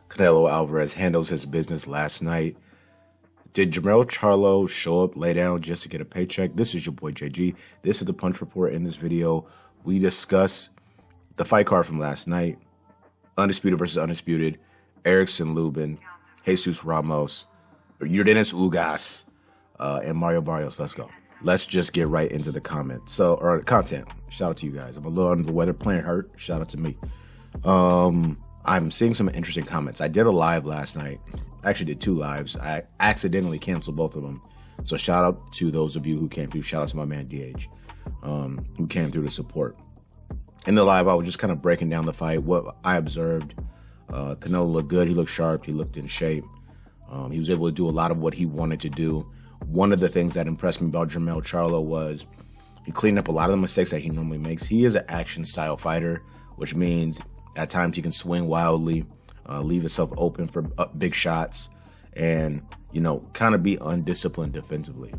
Canelo Alvarez handles his business last night. Did Jermell Charlo show up, lay down just to get a paycheck? This is your boy JG. This is the Punch Report. In this video, we discuss the fight card from last night. Undisputed versus Undisputed. Erickson Lubin, Jesus Ramos, Yordenis Ugas, and Mario Barrios. Let's go. Let's just get right into the content. Shout out to you guys. I'm a little under the weather, playing hurt. Shout out to me. I'm seeing some interesting comments. I did a live last night. I actually did 2 lives. I accidentally canceled both of them. So shout out to those of you who came through. Shout out to my man DH, who came through to support. In the live, I was just kind of breaking down the fight, what I observed. Canelo looked good. He looked sharp. He looked in shape. He was able to do a lot of what he wanted to do. One of the things that impressed me about Jermell Charlo was he cleaned up a lot of the mistakes that he normally makes. He is an action-style fighter, which means at times he can swing wildly, leave himself open for big shots, and, kind of be undisciplined defensively.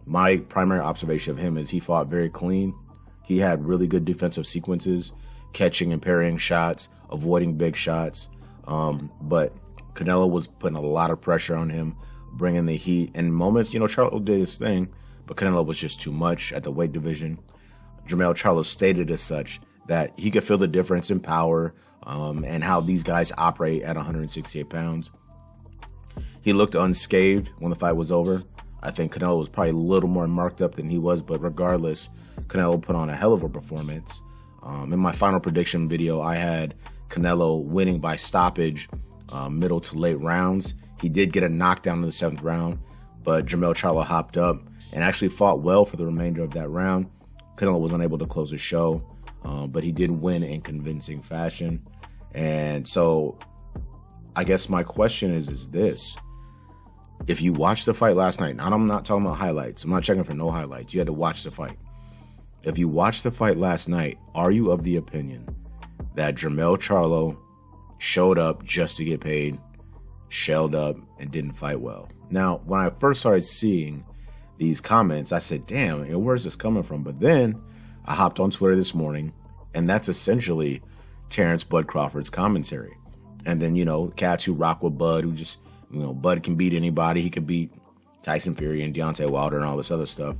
My primary observation of him is he fought very clean. He had really good defensive sequences, catching and parrying shots, avoiding big shots. But Canelo was putting a lot of pressure on him, bringing the heat. In moments, Charlo did his thing, but Canelo was just too much at the weight division. Jermell Charlo stated as such that he could feel the difference in power and how these guys operate at 168 pounds. He looked unscathed when the fight was over. I think Canelo was probably a little more marked up than he was, but regardless, Canelo put on a hell of a performance. In my final prediction video, I had Canelo winning by stoppage, middle to late rounds. He did get a knockdown in the 7th round, but Jermell Charlo hopped up and actually fought well for the remainder of that round. Canelo was unable to close the show, but he did win in convincing fashion. And so I guess my question is this. If you watched the fight last night, and I'm not talking about highlights. I'm not checking for no highlights. You had to watch the fight. If you watched the fight last night, are you of the opinion that Jermell Charlo showed up just to get paid, shelled up, and didn't fight well? Now, when I first started seeing these comments, I said, damn, where's this coming from? But then I hopped on Twitter this morning, and that's essentially Terrence Bud Crawford's commentary. And then, cats who rock with Bud, who just, Bud can beat anybody. He could beat Tyson Fury and Deontay Wilder and all this other stuff.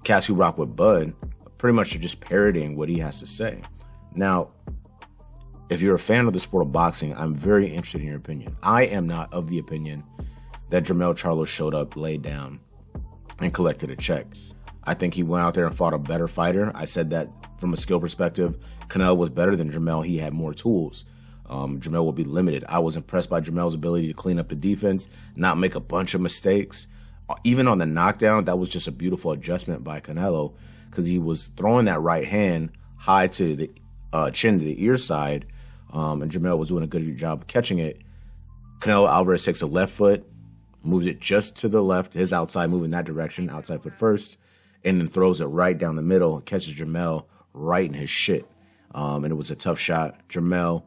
Cats who rock with Bud pretty much are just parodying what he has to say. Now, if you're a fan of the sport of boxing, I'm very interested in your opinion. I am not of the opinion that Jermell Charlo showed up, laid down, and collected a check. I think he went out there and fought a better fighter. I said that from a skill perspective, Canelo was better than Jermell. He had more tools. Jermell will be limited. I was impressed by Jermell's ability to clean up the defense, not make a bunch of mistakes. Even on the knockdown, that was just a beautiful adjustment by Canelo because he was throwing that right hand high to the chin to the ear side, and Jermell was doing a good job of catching it. Canelo Alvarez takes a left foot, moves it just to the left, his outside move in that direction, outside foot first, and then throws it right down the middle, catches Jermell right in his shit. And it was a tough shot. Jermell,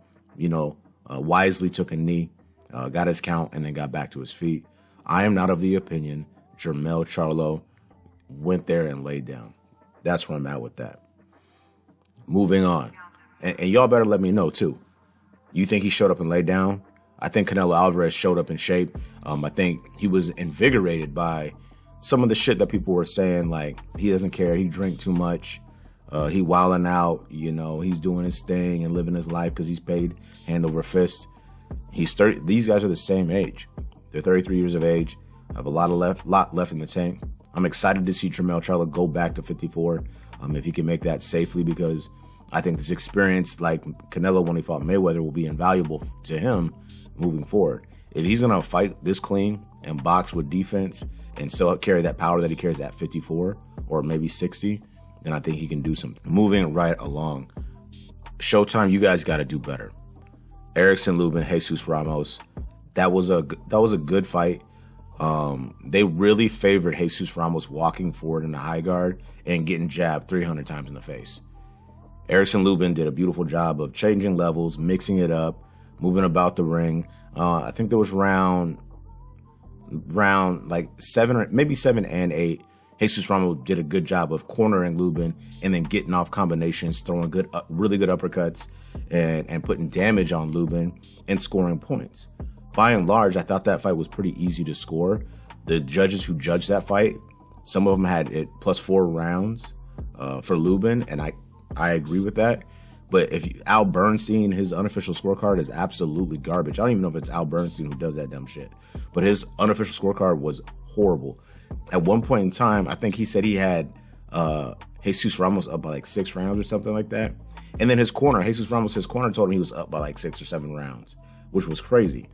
wisely took a knee, got his count, and then got back to his feet. I am not of the opinion Jermell Charlo went there and laid down. That's where I'm at with that. Moving on. And y'all better let me know, too. You think he showed up and laid down? I think Canelo Alvarez showed up in shape. I think he was invigorated by some of the shit that people were saying, like he doesn't care, he drank too much, he wilding out, he's doing his thing and living his life because he's paid hand over fist. He's 30. These guys are the same age. They're 33 years of age. Have a lot left in the tank. I'm excited to see Jermell Charlo go back to 54 if he can make that safely, because I think this experience, like Canelo when he fought Mayweather, will be invaluable to him moving forward. If he's going to fight this clean and box with defense and still carry that power that he carries at 54 or maybe 60, then I think he can do something. Moving right along. Showtime, you guys got to do better. Erickson Lubin, Jesus Ramos, that was a good fight. They really favored Jesus Ramos walking forward in the high guard and getting jabbed 300 times in the face. Erickson Lubin did a beautiful job of changing levels, mixing it up, moving about the ring. I think there was round like 7 or maybe 7 and 8. Jesus Ramos did a good job of cornering Lubin and then getting off combinations, throwing really good uppercuts and putting damage on Lubin and scoring points. By and large, I thought that fight was pretty easy to score. The judges who judged that fight, some of them had it +4 rounds for Lubin, and I agree with that. But if Al Bernstein, his unofficial scorecard is absolutely garbage. I don't even know if it's Al Bernstein who does that dumb shit. But his unofficial scorecard was horrible. At one point in time, I think he said he had Jesus Ramos up by like 6 rounds or something like that. And then his corner, Jesus Ramos, his corner told him he was up by like 6 or 7 rounds, which was crazy.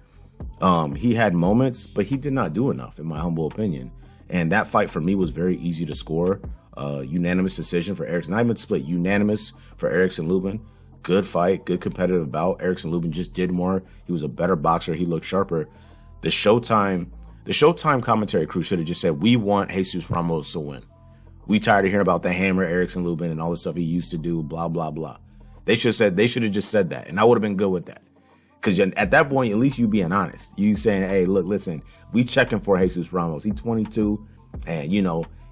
He had moments, but he did not do enough, in my humble opinion. And that fight for me was very easy to score. Unanimous decision for Erickson. Not even split, unanimous for Erickson Lubin. Good fight, good competitive bout. Erickson Lubin just did more. He was a better boxer. He looked sharper. The Showtime commentary crew should have just said, we want Jesus Ramos to win. We tired of hearing about the hammer Erickson Lubin and all the stuff he used to do, blah, blah, blah. They should have just said that, and I would have been good with that. Because at that point, at least you being honest. You saying, hey, look, listen, we checking for Jesus Ramos. He's 22, and,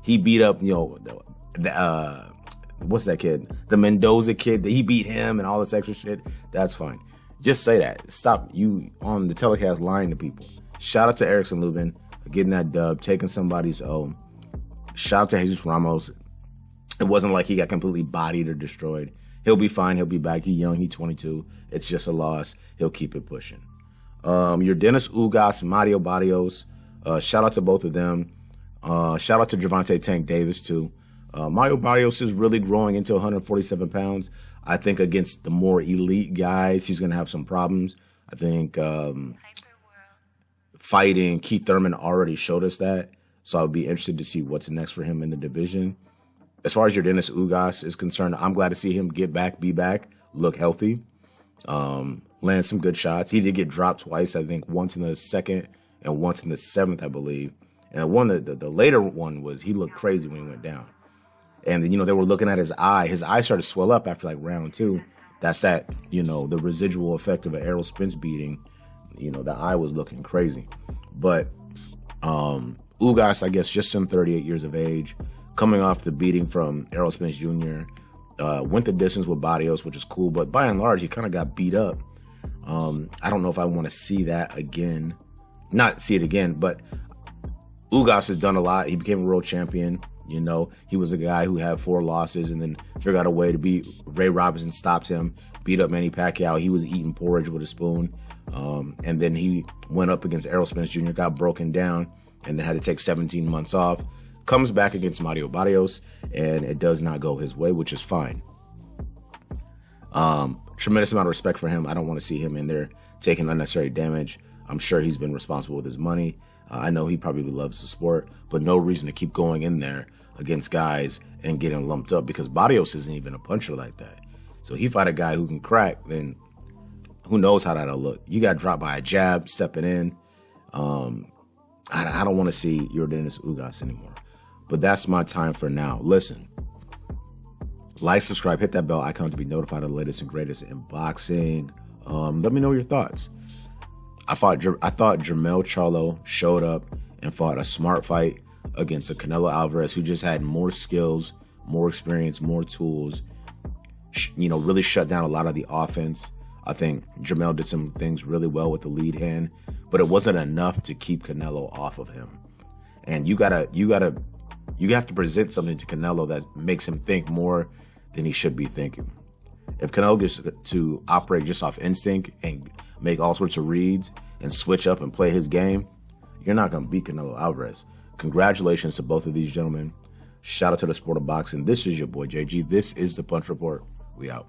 he beat up, what's that kid? The Mendoza kid, that he beat him and all this extra shit. That's fine. Just say that. Stop you on the telecast lying to people. Shout out to Erickson Lubin for getting that dub, taking somebody's O. Shout out to Jesus Ramos. It wasn't like he got completely bodied or destroyed. He'll be fine. He'll be back. He's young. He's 22. It's just a loss. He'll keep it pushing. Your Dennis Ugas, Mario Barrios. Shout out to both of them. Shout out to Gervonta Tank Davis, too. Mario Barrios is really growing into 147 pounds. I think against the more elite guys, he's going to have some problems. I think fighting Keith Thurman already showed us that. So I'll be interested to see what's next for him in the division. As far as your Dennis Ugas is concerned, I'm glad to see him get back, be back, look healthy, land some good shots. He did get dropped twice, I think once in the 2nd and once in the 7th, I believe. And the later one was he looked crazy when he went down. And then, they were looking at his eye. His eye started to swell up after like round 2. That's that, the residual effect of an Errol Spence beating. The eye was looking crazy. But Ugas, I guess, just some 38 years of age, coming off the beating from Errol Spence Jr., went the distance with Barrios, which is cool. But by and large, he kind of got beat up. I don't know if I want to see that again. Not see it again, but Ugas has done a lot. He became a world champion. He was a guy who had 4 losses and then figured out a way to beat Ray Robinson, stopped him, beat up Manny Pacquiao. He was eating porridge with a spoon. And then he went up against Errol Spence Jr., got broken down, and then had to take 17 months off. Comes back against Mario Barrios, and it does not go his way, which is fine. Tremendous amount of respect for him. I don't want to see him in there taking unnecessary damage. I'm sure he's been responsible with his money. I know he probably loves the sport, but no reason to keep going in there against guys and getting lumped up because Barrios isn't even a puncher like that. So he fight a guy who can crack, then who knows how that'll look. You got dropped by a jab, stepping in. I don't want to see your Dennis Ugas anymore. But that's my time for now. Listen, like, subscribe, hit that bell icon to be notified of the latest and greatest in boxing. Let me know your thoughts. I thought Jermell Charlo showed up and fought a smart fight against a Canelo Alvarez who just had more skills, more experience, more tools, really shut down a lot of the offense. I think Jermell did some things really well with the lead hand, but it wasn't enough to keep Canelo off of him. And you have to present something to Canelo that makes him think more than he should be thinking. If Canelo gets to operate just off instinct and make all sorts of reads and switch up and play his game, you're not going to beat Canelo Alvarez. Congratulations to both of these gentlemen. Shout out to the sport of boxing. This is your boy JG. This is the Punch Report. We out.